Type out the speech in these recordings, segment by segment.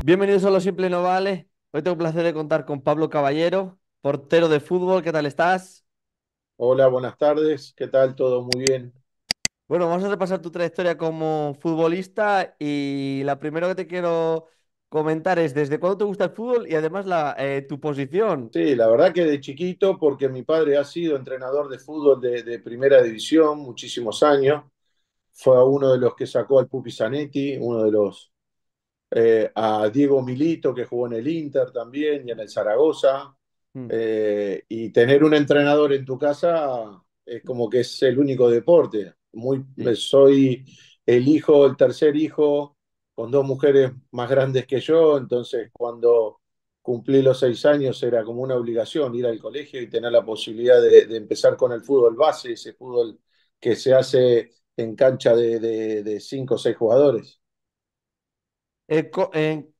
Bienvenidos a Lo Simple No Vale. Hoy tengo el placer de contar con Pablo Caballero, portero de fútbol. ¿Qué tal estás? Hola, buenas tardes. ¿Qué tal? ¿Todo muy bien? Bueno, vamos a repasar tu trayectoria como futbolista y la primera que te quiero comentar es ¿desde cuándo te gusta el fútbol y además tu posición? Sí, la verdad que de chiquito, porque mi padre ha sido entrenador de fútbol de primera división muchísimos años. Fue uno de los que sacó al Pupi Zanetti, uno de los a Diego Milito, que jugó en el Inter también y en el Zaragoza. Mm, Y tener un entrenador en tu casa es como que es el único deporte. sí. Soy el hijo, el tercer hijo, con dos mujeres más grandes que yo, entonces cuando cumplí los 6 años era como una obligación ir al colegio y tener la posibilidad de empezar con el fútbol base, ese fútbol que se hace en cancha de cinco o seis jugadores.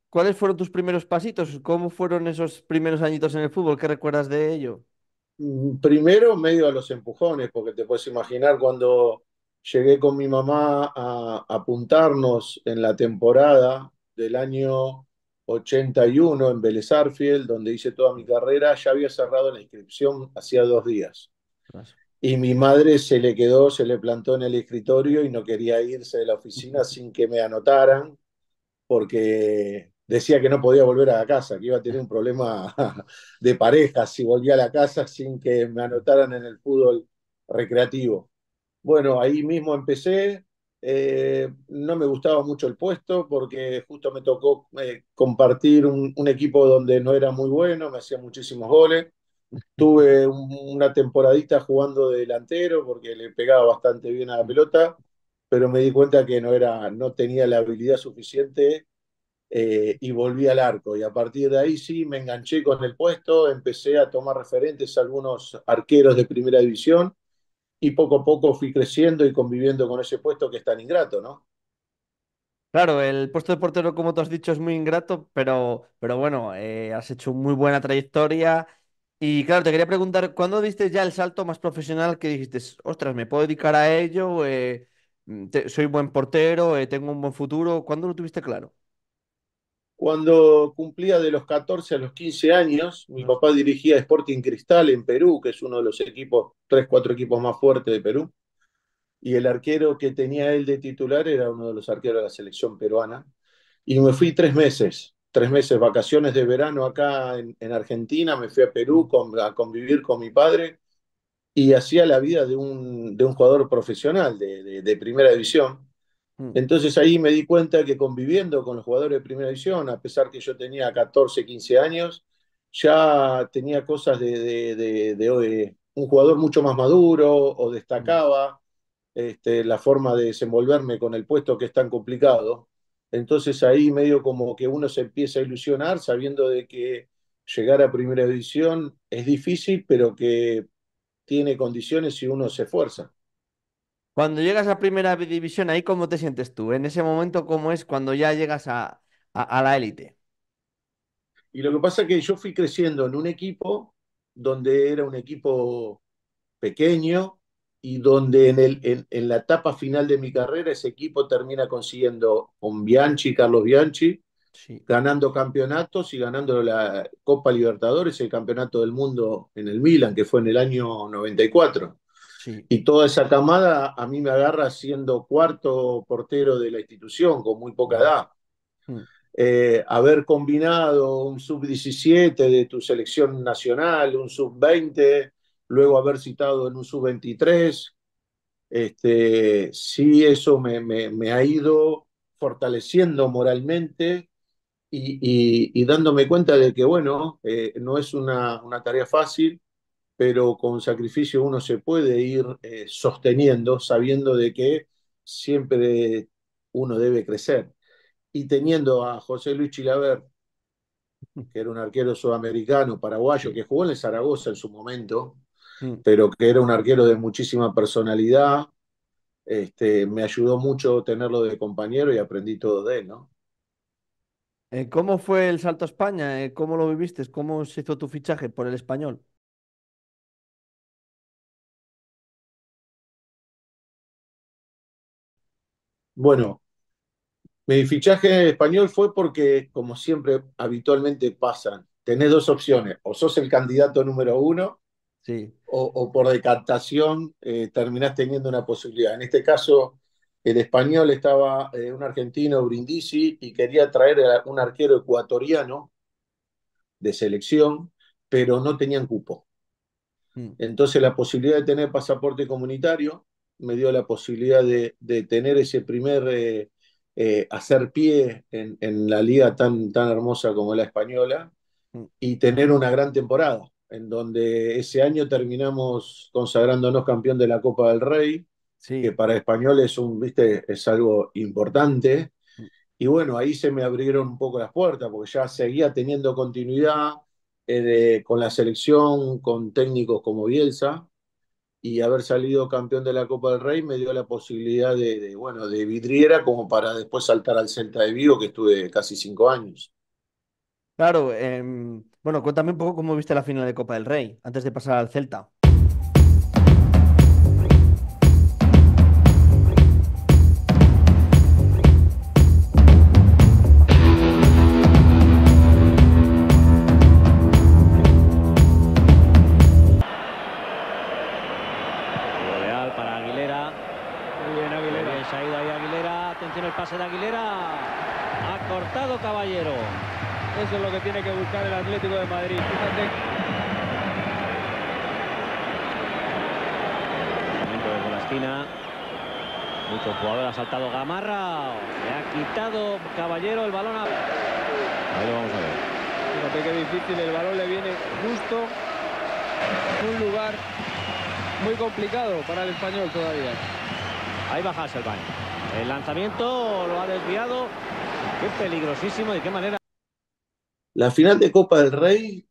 ¿Cuáles fueron tus primeros pasitos? ¿Cómo fueron esos primeros añitos en el fútbol? ¿Qué recuerdas de ello? Primero, medio a los empujones, porque te puedes imaginar cuando llegué con mi mamá a apuntarnos en la temporada del año 81 en Vélez Sarsfield, donde hice toda mi carrera, ya había cerrado la inscripción hacía 2 días. Ostras. Y mi madre se le quedó, se le plantó en el escritorio y no quería irse de la oficina sin que me anotaran porque decía que no podía volver a la casa, que iba a tener un problema de pareja si volvía a la casa sin que me anotaran en el fútbol recreativo. Bueno, ahí mismo empecé. No me gustaba mucho el puesto porque justo me tocó compartir un equipo donde no era muy bueno, me hacía muchísimos goles. Tuve una temporadita jugando de delantero porque le pegaba bastante bien a la pelota, pero me di cuenta que no tenía la habilidad suficiente y volví al arco. Y a partir de ahí sí me enganché con el puesto, empecé a tomar referentes a algunos arqueros de primera división y poco a poco fui creciendo y conviviendo con ese puesto que es tan ingrato, ¿no? Claro, el puesto de portero, como tú has dicho, es muy ingrato, pero bueno, has hecho muy buena trayectoria. Y claro, te quería preguntar, ¿cuándo diste ya el salto más profesional que dijiste, ostras, me puedo dedicar a ello, soy buen portero, tengo un buen futuro? ¿Cuándo lo tuviste claro? Cuando cumplía de los 14 a los 15 años, mi Ostras. papá dirigía Sporting Cristal en Perú, que es uno de los equipos, tres, cuatro equipos más fuertes de Perú. Y el arquero que tenía él de titular era uno de los arqueros de la selección peruana. Y me fui 3 meses, vacaciones de verano acá en Argentina, me fui a Perú Mm, a convivir con mi padre y hacía la vida de un jugador profesional de primera división. mm. Entonces ahí me di cuenta que conviviendo con los jugadores de primera división, a pesar que yo tenía 14 15 años, ya tenía cosas de un jugador mucho más maduro o Mm. destacaba la forma de desenvolverme con el puesto que es tan complicado. Entonces ahí medio como que uno se empieza a ilusionar sabiendo de que llegar a primera división es difícil, pero que tiene condiciones si uno se esfuerza. Cuando llegas a primera división, ¿ahí cómo te sientes tú? En ese momento, ¿cómo es cuando ya llegas a la élite? Y lo que pasa es que yo fui creciendo en un equipo donde era un equipo pequeño y donde en la etapa final de mi carrera ese equipo termina consiguiendo con Bianchi, Carlos Bianchi, Sí, ganando campeonatos y ganando la Copa Libertadores, el campeonato del mundo en el Milan, que fue en el año 94. sí. Y toda esa camada a mí me agarra siendo cuarto portero de la institución, con muy poca Ostras. edad. Mm. Haber combinado un sub-17 de tu selección nacional, un sub-20, luego haber citado en un sub-23, sí, eso me ha ido fortaleciendo moralmente y dándome cuenta de que, bueno, no es una tarea fácil, pero con sacrificio uno se puede ir sosteniendo, sabiendo de que siempre uno debe crecer. Y teniendo a José Luis Chilaver, que era un arquero sudamericano, paraguayo, Sí. que jugó en el Zaragoza en su momento, Mm. pero que era un arquero de muchísima personalidad, me ayudó mucho tenerlo de compañero y aprendí todo de él, ¿no? ¿Cómo fue el salto a España? ¿Cómo lo viviste? ¿Cómo se hizo tu fichaje por el español? Bueno, Mi fichaje español fue porque, como siempre habitualmente pasa, tenés dos opciones, o sos el candidato número uno, Sí, o por decantación terminás teniendo una posibilidad. En este caso, el español estaba un argentino, Brindisi, y quería traer a un arquero ecuatoriano de selección, pero no tenían cupo. mm, Entonces la posibilidad de tener pasaporte comunitario me dio la posibilidad de tener ese primer hacer pie en la liga tan hermosa como la española mm, y tener una gran temporada, en donde ese año terminamos consagrándonos campeón de la Copa del Rey, que sí. para español ¿viste? Es algo importante. Mm. Y bueno, ahí se me abrieron un poco las puertas, porque ya seguía teniendo continuidad con la selección, con técnicos como Bielsa, y haber salido campeón de la Copa del Rey me dio la posibilidad bueno, de vidriera como para después saltar al Celta de Vigo, que estuve casi 5 años. Claro, bueno, cuéntame un poco cómo viste la final de Copa del Rey, antes de pasar al Celta. Leal para Aguilera. Muy bien, Muy Aguilera. bien, se ha ido ahí Aguilera. Atención el pase de Aguilera. Ha cortado Caballero. Eso es lo que tiene que buscar el Atlético de Madrid. Fíjate. Momento desde la esquina. Mucho jugador, ha saltado Gamarra. Le ha quitado Caballero el balón. Ahí lo vamos a ver. Fíjate qué difícil. El balón le viene justo en un lugar muy complicado para el español todavía. Ahí va Hasselbaink. El lanzamiento lo ha desviado. Qué peligrosísimo. ¿De qué manera? La final de Copa del Rey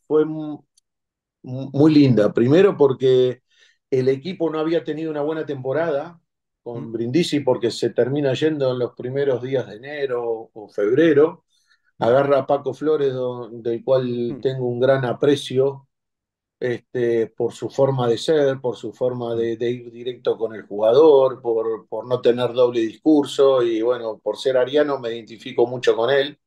fue muy linda. Primero porque el equipo no había tenido una buena temporada Mm, con Brindisi porque se termina yendo en los primeros días de enero o febrero. mm, Agarra a Paco Flores, del cual mm, tengo un gran aprecio por su forma de ser, por su forma mm, de ir directo con el jugador, por no tener doble discurso y bueno, por ser ariano me identifico mucho con él.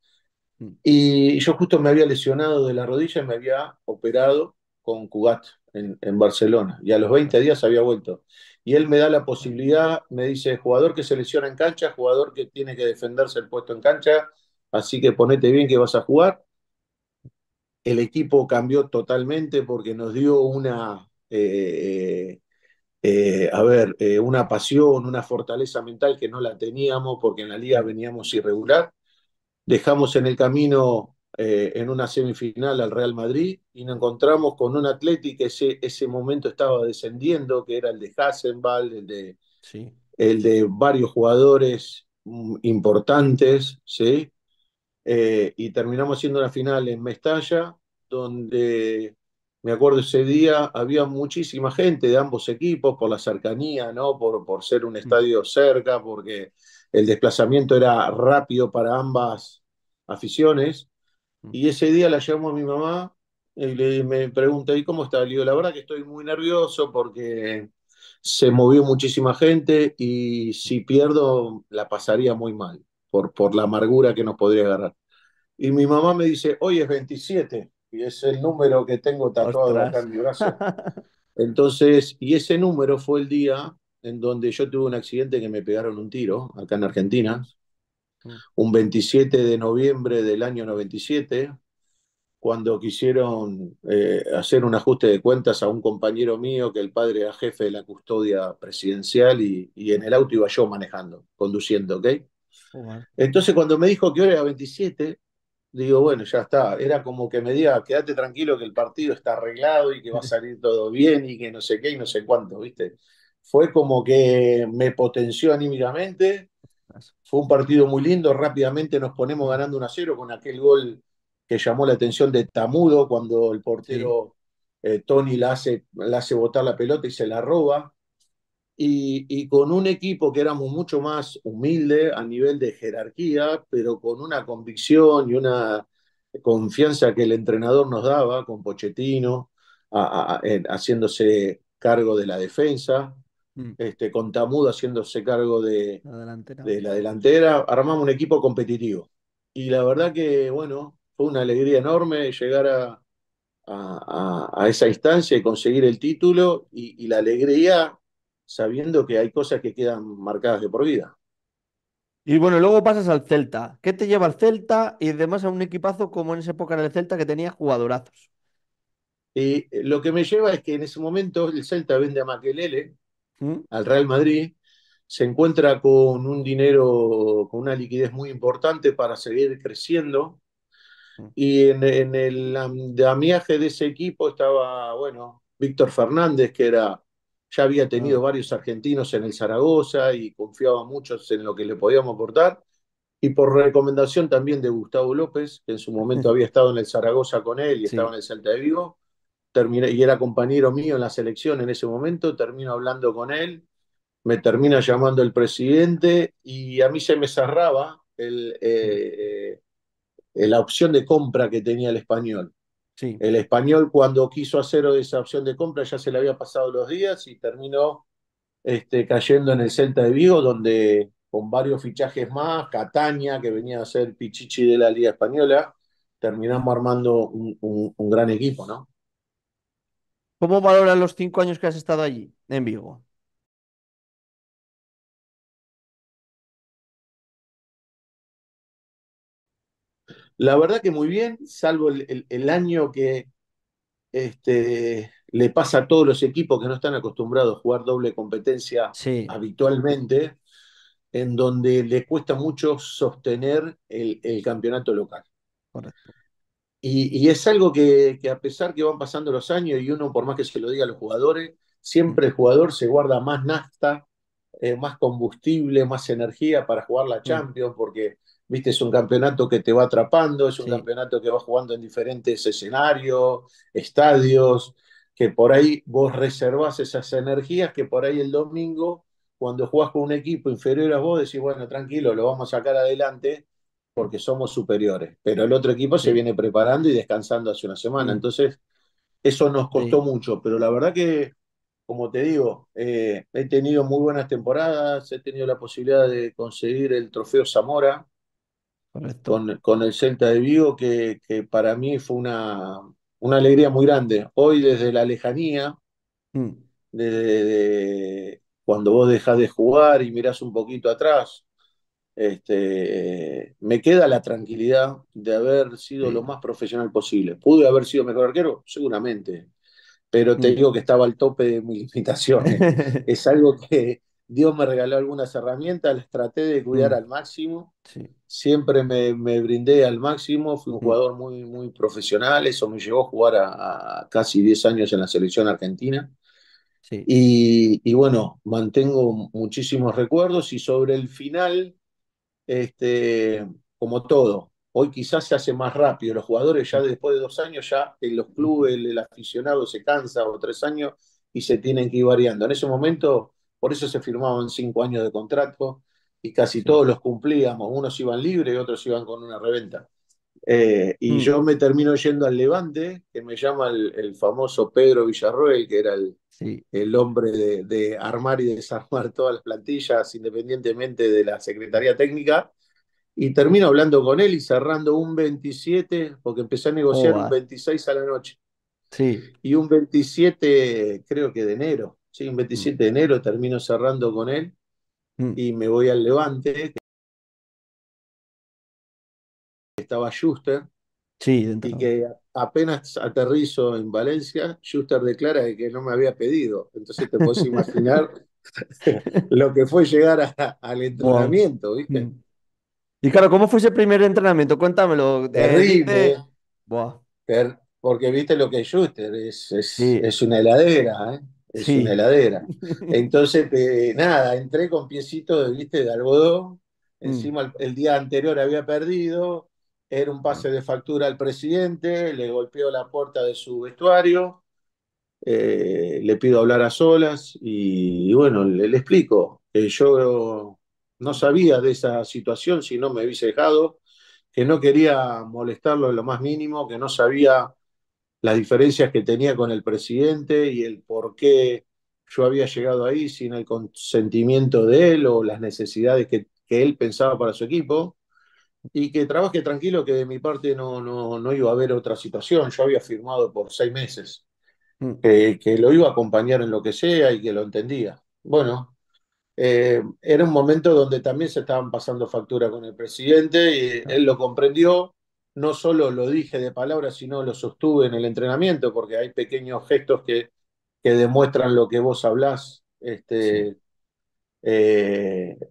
mm, Y yo justo me había lesionado de la rodilla y me había operado con Cugat en Barcelona. Y a los 20 días había vuelto. Y él me da la posibilidad, me dice, jugador que se lesiona en cancha, jugador que tiene que defenderse el puesto en cancha, así que ponete bien que vas a jugar. El equipo cambió totalmente porque nos dio una pasión, una fortaleza mental que no la teníamos porque en la liga mm, veníamos irregular. Dejamos en el camino en una semifinal al Real Madrid y nos encontramos con un Atleti que ese momento estaba descendiendo, que era el de Hassenball, sí. el de varios jugadores importantes, ¿sí? Y terminamos haciendo una final en Mestalla, donde me acuerdo ese día había muchísima gente de ambos equipos por la cercanía, ¿no? Por ser un Mm, estadio cerca, porque el desplazamiento era rápido para ambas aficiones. mm, Y ese día la llamo a mi mamá y me pregunta, ¿y cómo está? Le digo, la verdad que estoy muy nervioso porque se movió muchísima gente y mm. si pierdo la pasaría muy mal por la amargura que nos podría agarrar. Y mi mamá me dice, hoy es 27 y es el número que tengo tatuado acá Ostras. en mi brazo. Entonces, y ese número fue el día en donde yo tuve un accidente que me pegaron un tiro acá en Argentina, Mm, mm, un 27 de noviembre del año 97 cuando quisieron hacer un ajuste de cuentas a un compañero mío que el padre era jefe de la custodia presidencial y en mm. el auto iba yo manejando, conduciendo, ¿ok? Joder. Entonces cuando me dijo que hoy era 27 digo, bueno, ya está. Era como que me diga, quédate tranquilo que el partido está arreglado y que va a salir todo bien y que no sé qué y no sé cuánto, ¿viste? Fue como que me potenció anímicamente. Ostras. Fue un partido muy lindo. Rápidamente nos ponemos Mm, ganando 1-0 con aquel gol que llamó la atención de Tamudo cuando el sí. portero Tony la hace botar la pelota y se la roba y con un equipo que éramos mucho más humilde a nivel de jerarquía, pero con una convicción y una confianza que el entrenador nos daba, con Pochettino, haciéndose cargo de la defensa. Mm. con Tamudo haciéndose cargo La delantera. de la delantera, armamos un equipo competitivo. Y la verdad que, bueno, fue una alegría enorme llegar a esa instancia y conseguir el título y la alegría sabiendo que hay cosas que quedan marcadas de por vida. Y bueno, luego pasas al Celta. ¿Qué te lleva al Celta? Y además a un equipazo como en esa época era el Celta que tenía jugadorazos. Y lo que me lleva es que en ese momento el Celta vende a Makelele ¿Mm? al Real Madrid, se encuentra con un dinero, con una liquidez muy importante para seguir creciendo. Mm. Y en el andamiaje de ese equipo estaba, bueno, Víctor Fernández, que ya había tenido Ah, varios argentinos en el Zaragoza y confiaba mucho en lo que le podíamos aportar. Y por recomendación también de Gustavo López, que en su momento había estado en el Zaragoza con él y estaba en sí, el Celta de Vigo, terminé, y era compañero mío en la selección en ese momento, termino hablando con él, me termina llamando el presidente y a mí se me cerraba mm, la opción de compra que tenía el Español. sí. El Español cuando quiso hacer esa opción de compra ya se le había pasado los días y terminó cayendo en el Celta de Vigo, donde con varios fichajes más, Cataña, que venía a ser Pichichi de la Liga Española, terminamos armando un gran equipo, ¿no? ¿Cómo valoras los 5 años que has estado allí, en Vigo? La verdad que muy bien, salvo el año que le pasa a todos los equipos que no están acostumbrados a jugar doble competencia Sí, habitualmente, en donde les cuesta mucho sostener el campeonato local. correcto. Y es algo que a pesar que van pasando los años y uno, por más que se lo diga a los jugadores, Mm, siempre el jugador se guarda más nafta, más combustible, más energía para jugar la mm, Champions, porque, viste, es un campeonato que te va atrapando, es un sí, campeonato que va jugando en diferentes escenarios, estadios, que por ahí vos reservás esas energías que por ahí el domingo, cuando jugás con un equipo inferior a vos, decís, bueno, tranquilo, lo vamos a sacar adelante mm, porque somos superiores. Pero el otro equipo se sí, viene preparando y descansando hace una semana. mm, Entonces, eso nos costó sí, mucho. Pero la verdad que, como te digo, he tenido muy buenas temporadas, he tenido la posibilidad de conseguir el trofeo Zamora correcto. con el Celta de Vigo, que para mí fue una alegría muy grande. Hoy, desde la lejanía, Mm, cuando vos dejás de jugar y mirás un poquito atrás, me queda la tranquilidad de haber sido lo sí, más profesional posible. ¿Pude haber sido mejor arquero? Seguramente, pero te mm. digo que estaba al tope de mis limitaciones. Es algo que Dios me regaló algunas herramientas, las traté de cuidar Mm, al máximo. sí, Siempre me brindé al máximo, fui un mm, jugador muy, muy profesional, eso me llevó a jugar a casi 10 años en la selección argentina. sí, Y bueno, mantengo muchísimos recuerdos y sobre el final este, como todo. Hoy quizás se hace más rápido. Los jugadores ya mm, después de 2 años, ya en los ujú, clubes, el aficionado se cansa, o 3 años, y se tienen que ir variando. En ese momento, por eso se firmaban 5 años de contrato y casi sí, todos los cumplíamos. Unos iban libres y otros iban con una reventa. Y mm, yo me termino yendo al Levante, que me llama el famoso Pedro Villarroel, que era sí, el hombre de armar y desarmar todas las plantillas independientemente de la Secretaría Técnica, y termino hablando con él y cerrando un 27 porque empecé a negociar un joder, 26 a la noche. sí, Y un 27 creo que de enero, sí, un mm, 27 de enero termino cerrando con él mm, y me voy al Levante, que estaba Schuster, sí, de y entrenador. que apenas aterrizo en Valencia, Schuster declara que no me había pedido. Entonces te puedes imaginar lo que fue llegar al Buah, entrenamiento, ¿viste? mm. Y claro, ¿cómo fue ese primer entrenamiento? Cuéntamelo. Terrible, Dice, buah, porque viste lo que es Schuster, sí, es una heladera, ¿eh? Es una sí, heladera. Entonces, nada, entré con piecitos, viste, de algodón, mm, encima el día anterior había perdido, era un ah, pase de factura al presidente, le golpeó la puerta de su vestuario, le pido hablar a solas y bueno, le explico que yo no sabía de esa situación si no me hubiese dejado, que no quería molestarlo en lo más mínimo, que no sabía las diferencias que tenía con el presidente y el por qué yo había llegado ahí sin el consentimiento de él o las necesidades que él pensaba para su equipo, y que trabaje tranquilo, que de mi parte no iba a haber otra situación. Yo había firmado por 6 meses, mm, que lo iba a acompañar en lo que sea y que lo entendía. Bueno, era un momento donde también se estaban pasando factura con el presidente y claro, él lo comprendió. No solo lo dije de palabras, sino lo sostuve en el entrenamiento, porque hay pequeños gestos que demuestran lo que vos hablás, sí.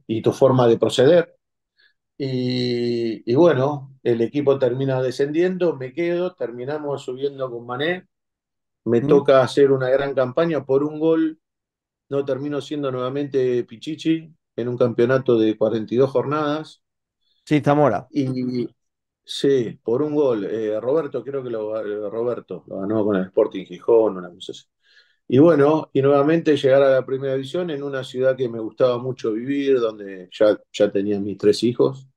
y tu forma de proceder. Y bueno, el equipo termina descendiendo, me quedo, terminamos subiendo con Mané, me Mm. toca hacer una gran campaña por un gol, no termino siendo nuevamente Pichichi en un campeonato de 42 jornadas, Sí, Zamora. y sí, por un gol. Roberto, creo que Roberto lo ganó con el Sporting Gijón, una cosa así. Y bueno, y nuevamente llegar a la primera división en una ciudad que me gustaba mucho vivir, donde ya tenía mis 3 hijos,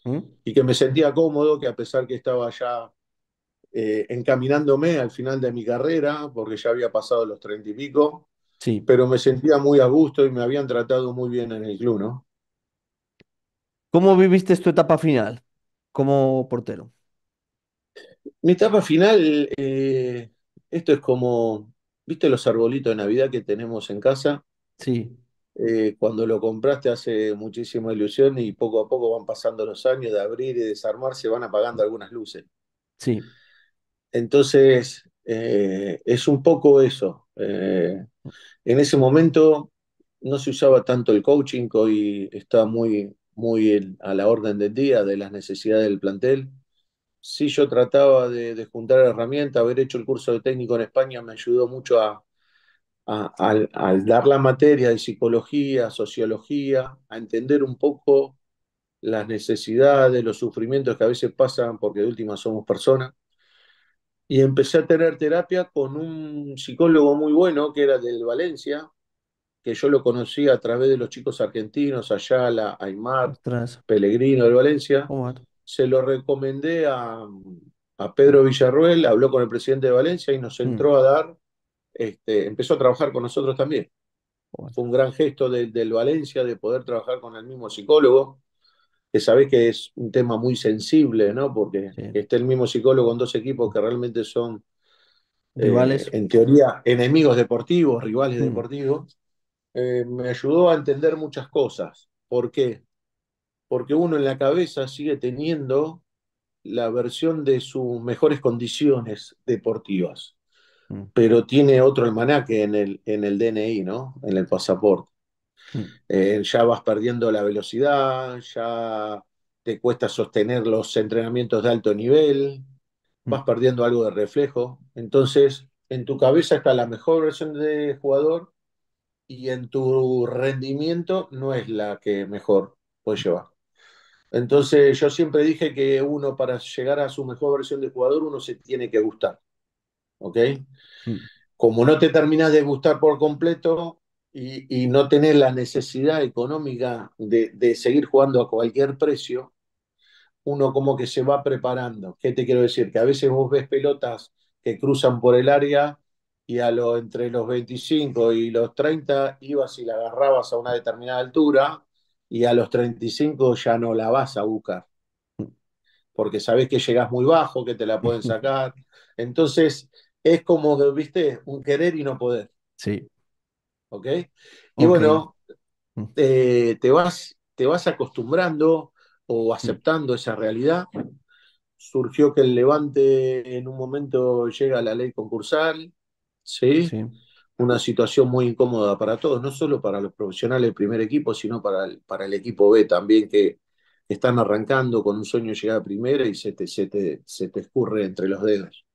Mm. y que me sentía cómodo, que a pesar que estaba ya encaminándome al final de mi carrera, porque ya había pasado los 30 y pico, Sí. pero me sentía muy a gusto y me habían tratado muy bien en el club, ¿no? ¿Cómo viviste tu etapa final como portero? Mi etapa final, esto es como, ¿viste los arbolitos de Navidad que tenemos en casa? Sí, Cuando lo compraste hace muchísima ilusión y poco a poco van pasando los años de abrir y desarmar, se van apagando algunas luces. sí. Entonces, es un poco eso. En ese momento no se usaba tanto el coaching, que hoy está muy a la orden del día de las necesidades del plantel. Sí, yo trataba de juntar herramientas, haber hecho el curso de técnico en España me ayudó mucho al dar la materia de psicología, sociología, a entender un poco las necesidades, los sufrimientos que a veces pasan, porque de última somos personas. Y empecé a tener terapia con un psicólogo muy bueno que era del Valencia, que yo lo conocí a través de los chicos argentinos, Ayala, Aymar, Ostras. Pellegrino del Valencia. Joder. Se lo recomendé a Pedro Villarruel, habló con el presidente de Valencia y nos Mm. entró a dar, empezó a trabajar con nosotros también. Joder. Fue un gran gesto del Valencia de poder trabajar con el mismo psicólogo, que sabés que es un tema muy sensible, ¿no? Porque Sí. que esté el mismo psicólogo en dos equipos que realmente son, Rivales. en teoría, enemigos deportivos, rivales Mm. deportivos, me ayudó a entender muchas cosas. ¿Por qué? Porque uno en la cabeza sigue teniendo la versión de sus mejores condiciones deportivas, Mm. pero tiene otro almanaque en el DNI, ¿no? En el pasaporte. Mm. Ya vas perdiendo la velocidad, ya te cuesta sostener los entrenamientos de alto nivel, vas Mm. perdiendo algo de reflejo. Entonces, en tu cabeza está la mejor versión de jugador y en tu rendimiento no es la que mejor puedes llevar. Entonces, yo siempre dije que uno para llegar a su mejor versión de jugador, uno se tiene que gustar, ¿ok? Mm. Como no te terminas de gustar por completo y no tenés la necesidad económica de seguir jugando a cualquier precio, uno como que se va preparando. ¿Qué te quiero decir? Que a veces vos ves pelotas que cruzan por el área y entre los 25 y los 30 ibas y la agarrabas a una determinada altura y a los 35 ya no la vas a buscar, porque sabés que llegás muy bajo, que te la pueden sacar. Entonces es como, viste, un querer y no poder. Sí. ¿Ok? Y Ok. bueno, Mm. te vas acostumbrando o Mm. aceptando esa realidad. Surgió que el Levante en un momento llega a la ley concursal, ¿sí? Sí. Una situación muy incómoda para todos, no solo para los profesionales del primer equipo, sino para el equipo B también, que están arrancando con un sueño de llegar a primera y se te escurre entre los dedos.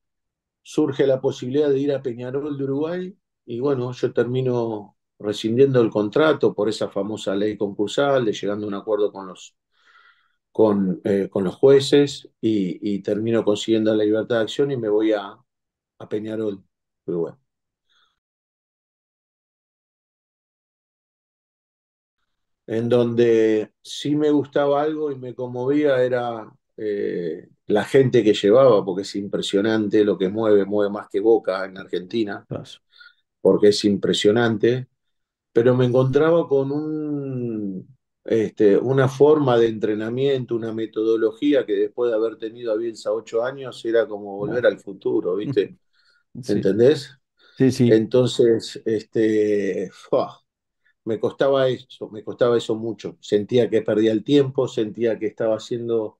Surge la posibilidad de ir a Peñarol de Uruguay y bueno, yo termino rescindiendo el contrato por esa famosa ley concursal, de llegando a un acuerdo con los jueces y termino consiguiendo la libertad de acción y me voy a Peñarol, Uruguay. En donde sí me gustaba algo y me conmovía era la gente que llevaba, porque es impresionante lo que mueve más que Boca en Argentina, Ostras. porque es impresionante. pero me encontraba con una forma de entrenamiento, una metodología que después de haber tenido a Bielsa 8 años era como volver Buah. al futuro, ¿viste? Sí, ¿Entendés? sí, sí. Entonces, me costaba eso mucho. Sentía que perdía el tiempo, sentía que estaba haciendo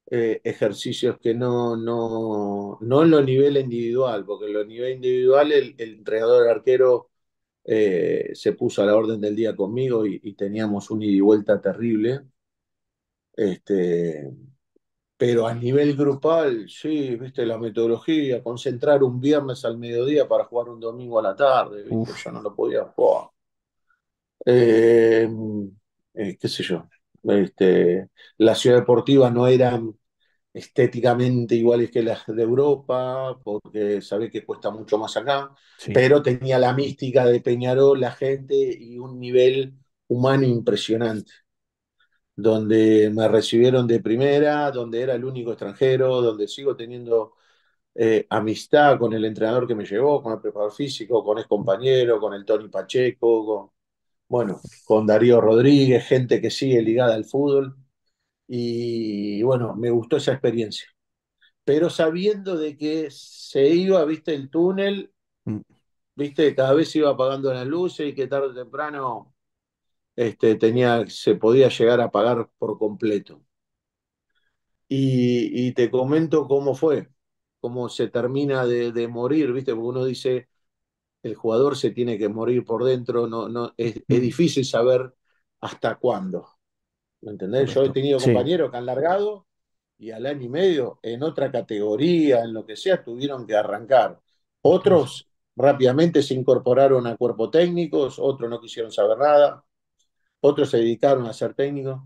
ejercicios que no en lo nivel individual, porque en lo nivel individual el entrenador arquero se puso a la orden del día conmigo y teníamos un ida y vuelta terrible. Este, pero a nivel grupal, sí, viste, la metodología, concentrar un viernes al mediodía para jugar un domingo a la tarde, viste, Uf, yo no lo podía jugar. Eh, qué sé yo. La ciudad deportiva no eran estéticamente iguales que las de Europa, porque sabés que cuesta mucho más acá, sí. pero tenía la mística de Peñarol, la gente y un nivel humano impresionante, donde me recibieron de primera, donde era el único extranjero, donde sigo teniendo amistad con el entrenador que me llevó, con el preparador físico, con el compañero, con el Tony Pacheco, bueno, con Darío Rodríguez, gente que sigue ligada al fútbol. Y bueno, me gustó esa experiencia. Pero sabiendo de que se iba, viste, el túnel, Mm. viste, cada vez se iba apagando las luces y que tarde o temprano se podía llegar a apagar por completo. Y te comento cómo fue, cómo se termina de morir, viste, porque uno dice, el jugador se tiene que morir por dentro, es Mm. difícil saber hasta cuándo. ¿Me entendés? Yo he Correcto. tenido Sí, compañeros que han largado y al año y medio en otra categoría, en lo que sea, tuvieron que arrancar. ostras. Otros rápidamente se incorporaron a cuerpo técnicos, otros no quisieron saber nada, otros se dedicaron a ser técnicos.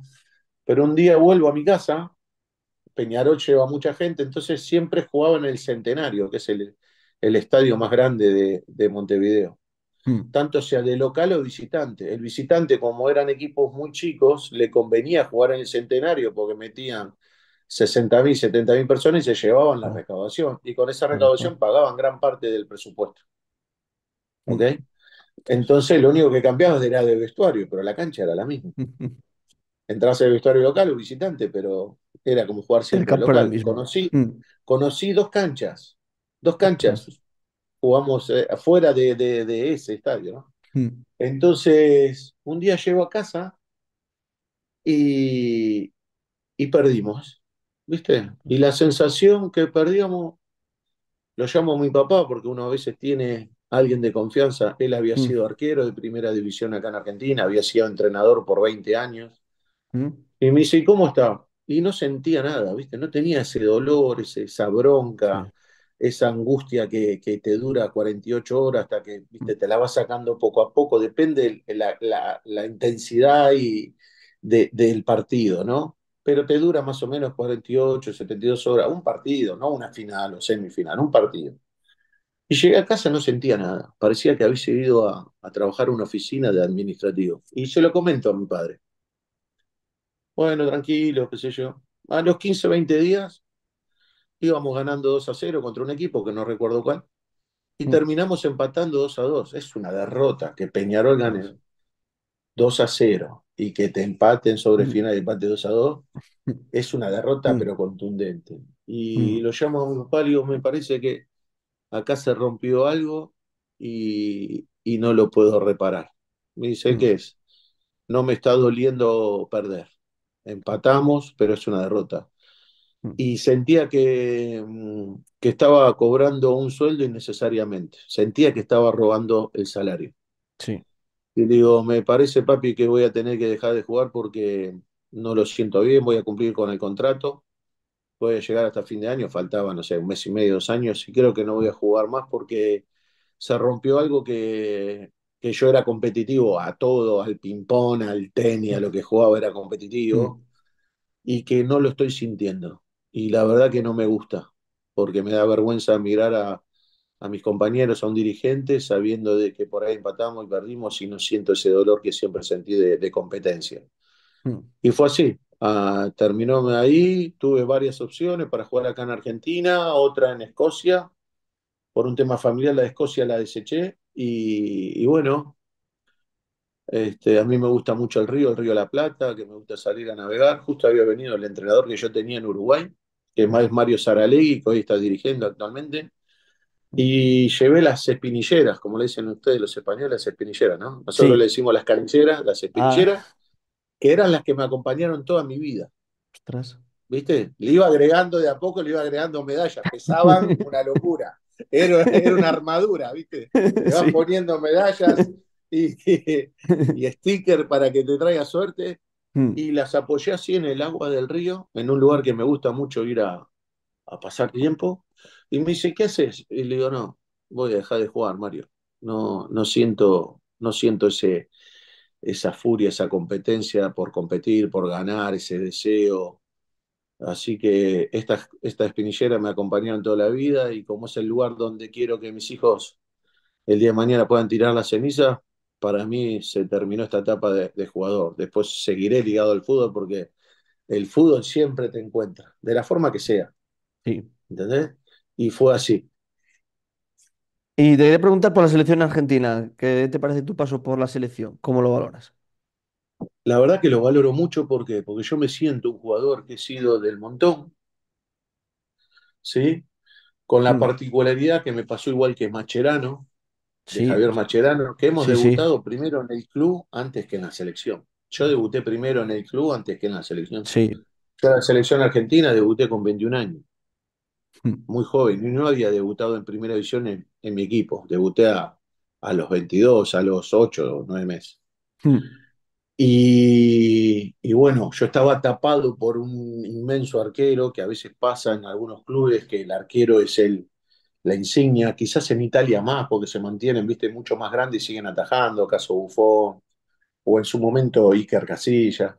Pero un día vuelvo a mi casa, Peñarol lleva mucha gente, entonces siempre jugaba en el Centenario, que es el estadio más grande de Montevideo, Mm. tanto sea de local o visitante. El visitante, como eran equipos muy chicos, le convenía jugar en el Centenario porque metían 60.000, 70.000 personas y se llevaban la Oh, recaudación. Y con esa oh, oh. recaudación pagaban gran parte del presupuesto. ¿Ok? Mm. Entonces lo único que cambiaba era de vestuario, pero la cancha era la misma. Entrabas al vestuario local o visitante, pero era como jugar El siempre en campo era el local. mismo. Conocí, Mm. conocí dos canchas. Dos canchas. Ostras. Jugamos afuera de ese estadio, ¿no? Mm. Entonces, un día llego a casa y, y perdimos, ¿viste? Y la sensación que perdíamos, lo llamo a mi papá porque uno a veces tiene a alguien de confianza. Él había Mm. sido arquero de primera división acá en Argentina, había sido entrenador por 20 años. Mm. Y me dice, ¿y cómo está? Y no sentía nada, ¿viste? No tenía ese dolor, esa bronca, Sí. esa angustia que te dura 48 horas hasta que, Mm. ¿viste? Te la vas sacando poco a poco. Depende la intensidad del partido, ¿no? Pero te dura más o menos 48, 72 horas. Un partido, no una final o semifinal, un partido. Y llegué a casa, no sentía nada. Parecía que había ido a trabajar en una oficina de administrativo. Y se lo comento a mi padre. Bueno, tranquilo, qué sé yo. A los 15, 20 días íbamos ganando 2-0 contra un equipo que no recuerdo cuál, y Mm. terminamos empatando 2-2. Es una derrota que Peñarol Ostras. gane 2-0 y que te empaten sobre Mm. final y empate 2-2. Es una derrota, Mm. pero contundente. Y Mm. lo llamo a mi papá y le digo, me parece que acá se rompió algo y no lo puedo reparar. Me dice, Mm. ¿qué es? No me está doliendo perder. Empatamos, pero es una derrota. Mm. Y sentía que estaba cobrando un sueldo innecesariamente. Sentía que estaba robando el salario. Sí. Y digo, me parece, papi, que voy a tener que dejar de jugar porque no lo siento bien, voy a cumplir con el contrato, voy a llegar hasta fin de año, faltaba, no sé, un mes y medio, 2 años, y creo que no voy a Mm. jugar más porque se rompió algo que yo era competitivo a todo, al ping-pong, al tenis, a lo que jugaba era Mm. competitivo y que no lo estoy sintiendo. Y la verdad que no me gusta, porque me da vergüenza mirar a mis compañeros, a un dirigente, sabiendo de que por ahí empatamos y perdimos y no siento ese dolor que siempre sentí de competencia. Mm. Y fue así. Terminó ahí, tuve varias opciones para jugar acá en Argentina, otra en Escocia. Por un tema familiar, la de Escocia la deseché. Y bueno, A mí me gusta mucho el Río de la Plata, que me gusta salir a navegar. Justo había venido el entrenador que yo tenía en Uruguay, que es Mario Saralegui, que hoy está dirigiendo actualmente. Y llevé las espinilleras, como le dicen ustedes los españoles, las espinilleras, ¿no? Nosotros le Sí. decimos las canilleras, las Ah, espinilleras, que eran las que me acompañaron toda mi vida. ostras. ¿Viste? Le iba agregando de a poco, le iba agregando medallas, pesaban una locura. Era una armadura, ¿viste? Le vas Sí. poniendo medallas y sticker para que te traiga suerte Mm, y las apoyé así en el agua del río, en un lugar que me gusta mucho ir a pasar tiempo. Y me dice, ¿qué haces? Y le digo, no, voy a dejar de jugar, Mario. No siento esa furia, esa competencia por competir, por ganar, ese deseo. Así que esta espinillera me acompañaron toda la vida y como es el lugar donde quiero que mis hijos el día de mañana puedan tirar la ceniza, para mí se terminó esta etapa de jugador. Después seguiré ligado al fútbol porque el fútbol siempre te encuentra, de la forma que sea, sí. ¿entendés? Y fue así. Y te quería preguntar por la selección argentina. ¿Qué te parece tu paso por la selección? ¿Cómo lo valoras? La verdad que lo valoro mucho porque yo me siento un jugador que he sido del montón, ¿sí? Con la Mm, particularidad que me pasó igual que Mascherano, de sí, Javier Mascherano, que hemos sí, sí, debutado primero en el club antes que en la selección. Yo debuté primero en el club antes que en la selección. sí. Yo en la selección argentina debuté con 21 años, Mm, muy joven, y no había debutado en primera división en mi equipo. Debuté a los 22, a los 8 o 9 meses. mm, Y bueno, yo estaba tapado por un inmenso arquero que a veces pasa en algunos clubes que el arquero es la insignia, quizás en Italia más, porque se mantienen, viste, mucho más grandes y siguen atajando, caso Buffon, o en su momento Iker Casillas.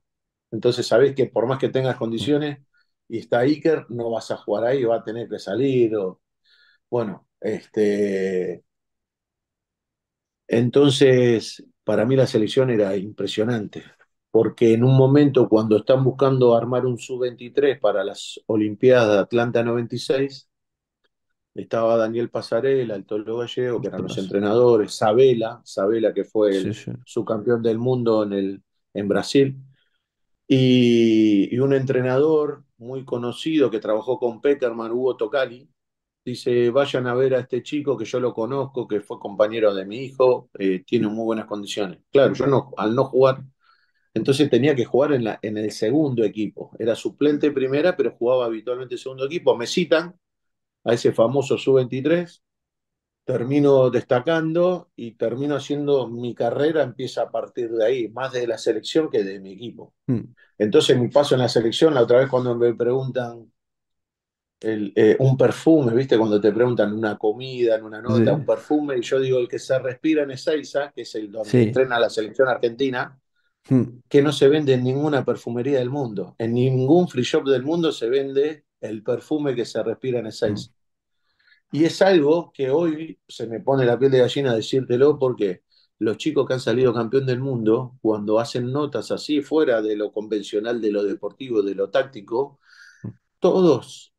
Entonces sabés que por más que tengas mm, condiciones y está Iker, no vas a jugar ahí, va a tener que salir. Bueno, entonces para mí la selección era impresionante, porque en un momento cuando están buscando armar un sub-23 para las Olimpiadas de Atlanta 96, estaba Daniel Pasarela, el Tolo Gallego, que eran los ostras. entrenadores, Sabela que fue Sí, el sí. subcampeón del mundo en Brasil, y un entrenador muy conocido que trabajó con Peckerman, Hugo Tocali, dice, vayan a ver a este chico que yo lo conozco, que fue compañero de mi hijo, tiene muy buenas condiciones. Claro, yo no, al no jugar, entonces tenía que jugar en el segundo equipo. Era suplente primera, pero jugaba habitualmente segundo equipo. Me citan a ese famoso sub-23, termino destacando y termino haciendo mi carrera, empieza a partir de ahí, más de la selección que de mi equipo. Mm, Entonces mi paso en la selección, la otra vez cuando me preguntan un perfume, ¿viste? Cuando te preguntan una comida, en una nota, un sí, perfume, y yo digo, el que se respira en Ezeiza, que es el donde sí. entrena la selección argentina, Mm, que no se vende en ninguna perfumería del mundo. En ningún free shop del mundo se vende el perfume que se respira en mm, Ezeiza. Y es algo que hoy se me pone la piel de gallina decírtelo porque los chicos que han salido campeón del mundo, cuando hacen notas así fuera de lo convencional, de lo deportivo, de lo táctico, mm, todos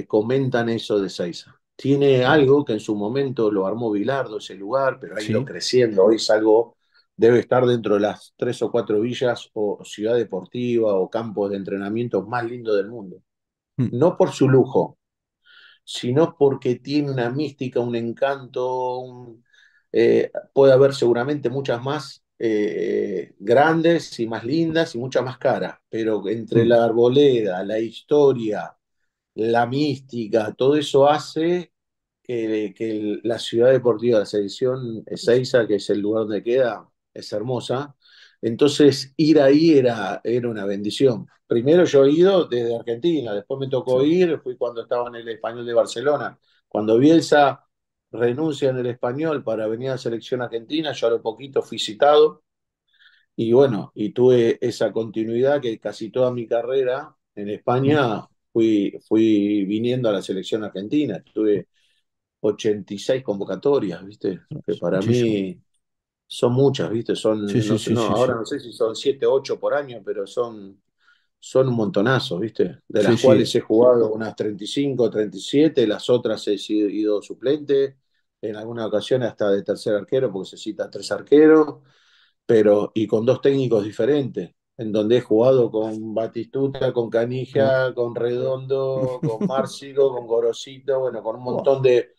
comentan eso de Seiza. Tiene mm, algo que en su momento lo armó Bilardo, ese lugar, pero ha ido sí. creciendo. Hoy es algo, debe estar dentro de las 3 o 4 villas o ciudad deportiva o campos de entrenamiento más lindos del mundo. Mm, No por su lujo, sino porque tiene una mística, un encanto, puede haber seguramente muchas más grandes y más lindas y muchas más caras, pero entre mm, la arboleda, la historia, la mística, todo eso hace que la ciudad deportiva de la selección, Ezeiza, que es el lugar donde queda, es hermosa. Entonces, ir ahí era una bendición. Primero yo he ido desde Argentina, después me sí, tocó ir, fui cuando estaba en el Español de Barcelona. Cuando Bielsa renuncia en el Español para venir a la selección argentina, yo a lo poquito fui citado y bueno, y tuve esa continuidad que casi toda mi carrera en mm, España fui viniendo a la selección argentina. Tuve 86 convocatorias, ¿viste? Que para muchísimo. mí son muchas, ¿viste? Sí, Son, sí, no sé, sí, no, sí, ahora sí. no sé si son 7 o 8 por año, pero son un montonazo, ¿viste? De Sí, las cuales sí. he jugado unas 35 o 37, las otras he ido suplente, en alguna ocasión hasta de tercer arquero, porque se cita 3 arqueros, pero y con dos técnicos diferentes, en donde he jugado con Batistuta, con Buah. Canija, con Redondo, con Márcico, con Gorosito, bueno, con un Buah. montón de,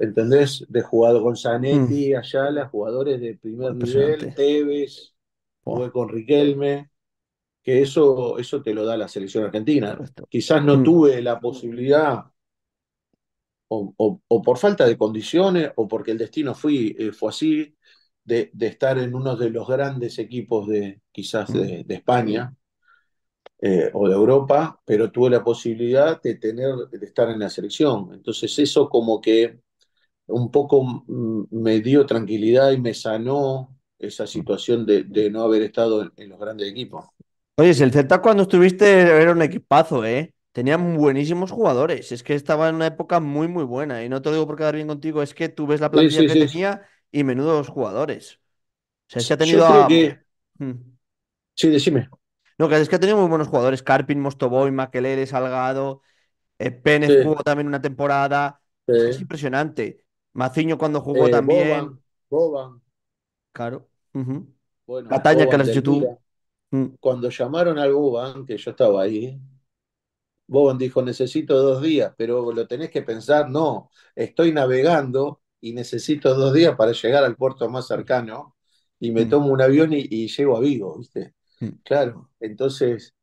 ¿entendés? De jugado con Mm. Zanetti, Ayala, jugadores de Buah, primer nivel, impresionante. Tevez, Buah. jugué con Riquelme, que eso te lo da la selección argentina. Correcto. Quizás no Mm. tuve la posibilidad, o por falta de condiciones, o porque el destino fue así, de estar en uno de los grandes equipos de quizás Mm. de España o de Europa, pero tuve la posibilidad de estar en la selección. Entonces eso como que un poco me dio tranquilidad y me sanó esa situación de no haber estado en los grandes equipos. Oye, si el Celta cuando estuviste era un equipazo, ¿eh? Tenían buenísimos jugadores. Es que estaba en una época muy, muy buena. Y no te lo digo por quedar bien contigo, es que tú ves la Sí, plantilla sí, que sí. tenía y menudos jugadores. O sea, es que ha Yo tenido creo a... que, Mm. sí, decime. No, que es que ha tenido muy buenos jugadores. Carpin, Mostovoy, Makelele, Salgado. Pérez Sí, jugó también una temporada. Es que es sí. impresionante. Maciño cuando jugó también. Boban, Claro. Ujú. bueno, Cataña, que lo Boban has dicho del tú. Mira. Mm. Cuando llamaron al Boban, que yo estaba ahí, Boban dijo, necesito 2 días, pero lo tenés que pensar, no, estoy navegando y necesito 2 días para llegar al puerto más cercano y me Mm. tomo un avión y llego a Vigo, ¿viste? Mm. Claro, entonces,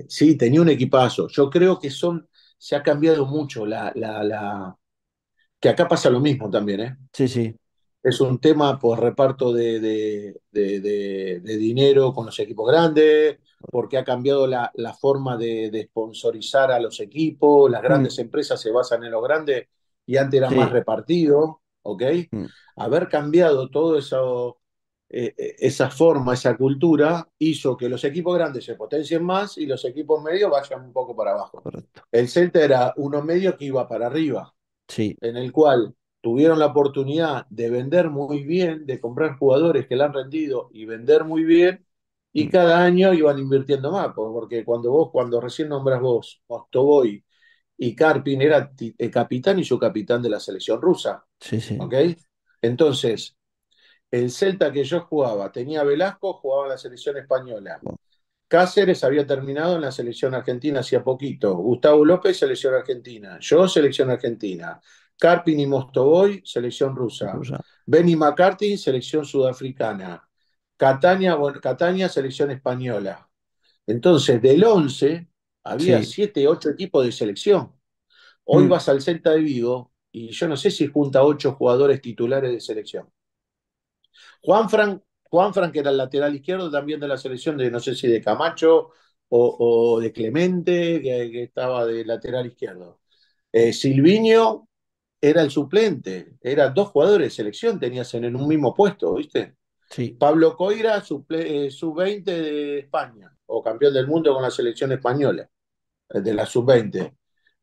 sí, tenía un equipazo. Yo creo que se ha cambiado mucho que acá pasa lo mismo también, ¿eh? Sí, sí. Es un tema por reparto de dinero con los equipos grandes, porque ha cambiado la forma de sponsorizar a los equipos, las grandes Mm. empresas se basan en los grandes y antes era más Sí. repartido, ¿ok? Mm. Haber cambiado todo eso, esa forma, esa cultura, hizo que los equipos grandes se potencien más y los equipos medios vayan un poco para abajo. Correcto. El Celta era uno medio que iba para arriba, Sí. en el cual tuvieron la oportunidad de vender muy bien, de comprar jugadores que le han rendido y vender muy bien, y Mm. cada año iban invirtiendo más, porque cuando recién nombras vos, Mostovoy y Karpin era el capitán y su capitán de la selección rusa, Sí, sí. ¿ok? Entonces, el Celta que yo jugaba tenía a Velasco, jugaba en la selección española. Jo, Cáceres había terminado en la selección argentina hacía poquito. Gustavo López, selección argentina. Yo, selección argentina. Karpin y Mostovoy, selección rusa. rusa. Benny McCarthy, selección sudafricana. Catania, bueno, Catania, selección española. Entonces, del 11 había Sí. 7, 8 equipos de selección. Hoy Mm. vas al Celta de Vigo y yo no sé si junta 8 jugadores titulares de selección. Juan Fran, que era el lateral izquierdo también de la selección de no sé si de Camacho o de Clemente, que estaba de lateral izquierdo. Silviño era el suplente, eran dos jugadores de selección, tenías en un mismo puesto, ¿viste? Sí. Pablo Coira, sub-20 de España, o campeón del mundo con la selección española, de la sub-20.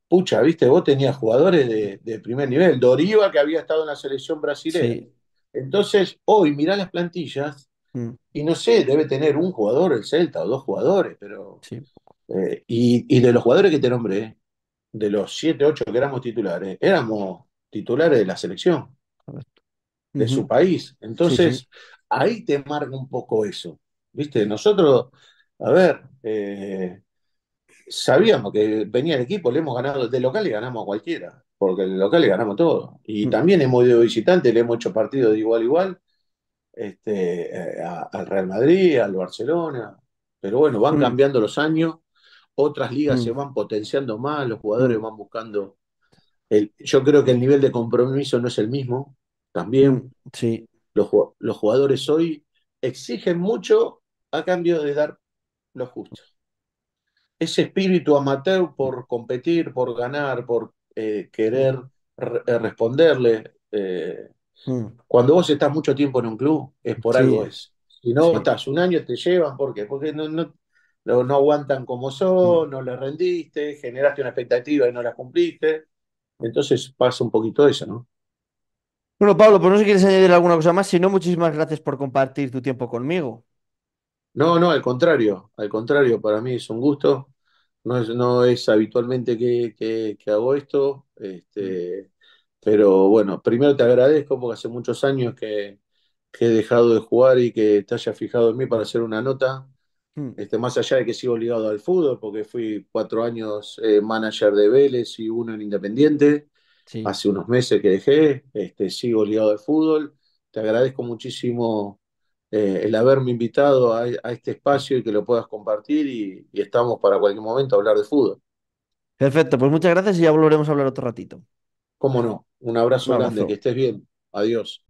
Pucha, ¿viste? Vos tenías jugadores de primer nivel. Doriva, que había estado en la selección brasilera. Sí. Entonces, hoy mirá las plantillas Mm. y no sé, debe tener un jugador el Celta o dos jugadores, pero. Sí. Y de los jugadores que te nombré, de los 7, 8 que éramos titulares, éramos titulares de la selección, Correcto. de su Ujú. país. Sí, sí. Entonces, ahí te marca un poco eso. ¿Viste? Nosotros, a ver, sabíamos que venía el equipo, le hemos ganado, de local le ganamos a cualquiera, porque el local le ganamos todo. Y Mm. también hemos ido visitante, le hemos hecho partidos de igual a igual al Real Madrid, al Barcelona. Pero bueno, van Mm. cambiando los años, otras ligas se Mm. van potenciando más, los jugadores Mm. van buscando. Yo creo que el nivel de compromiso no es el mismo. Mm. También Sí. los jugadores hoy exigen mucho a cambio de dar lo justo. Ese espíritu amateur Mm. por competir, por ganar, por Sí. querer responderle. Mm. Cuando vos estás mucho tiempo en un club, es por algo Sí. es. Si no Sí. estás un año, te llevan, ¿por qué? Porque no aguantan como Mm. son, no les rendiste, generaste una expectativa y no la cumpliste. Entonces pasa un poquito eso, ¿no? Bueno, Pablo, pues no sé si quieres añadir alguna cosa más. Si no, muchísimas gracias por compartir tu tiempo conmigo. No, no, al contrario, para mí es un gusto. No es habitualmente que hago esto, Mm. pero bueno, primero te agradezco porque hace muchos años que he dejado de jugar y que te hayas fijado en mí para hacer una nota. Mm, Más allá de que sigo ligado al fútbol, porque fui 4 años manager de Vélez y uno en Independiente, sí. hace unos meses que dejé, sigo ligado al fútbol. Te agradezco muchísimo el haberme invitado a este espacio y que lo puedas compartir y estamos para cualquier momento a hablar de fútbol. Perfecto, pues muchas gracias y ya volveremos a hablar otro ratito. ¿Cómo no? Un Un abrazo grande, que abrazo. estés bien. Adiós.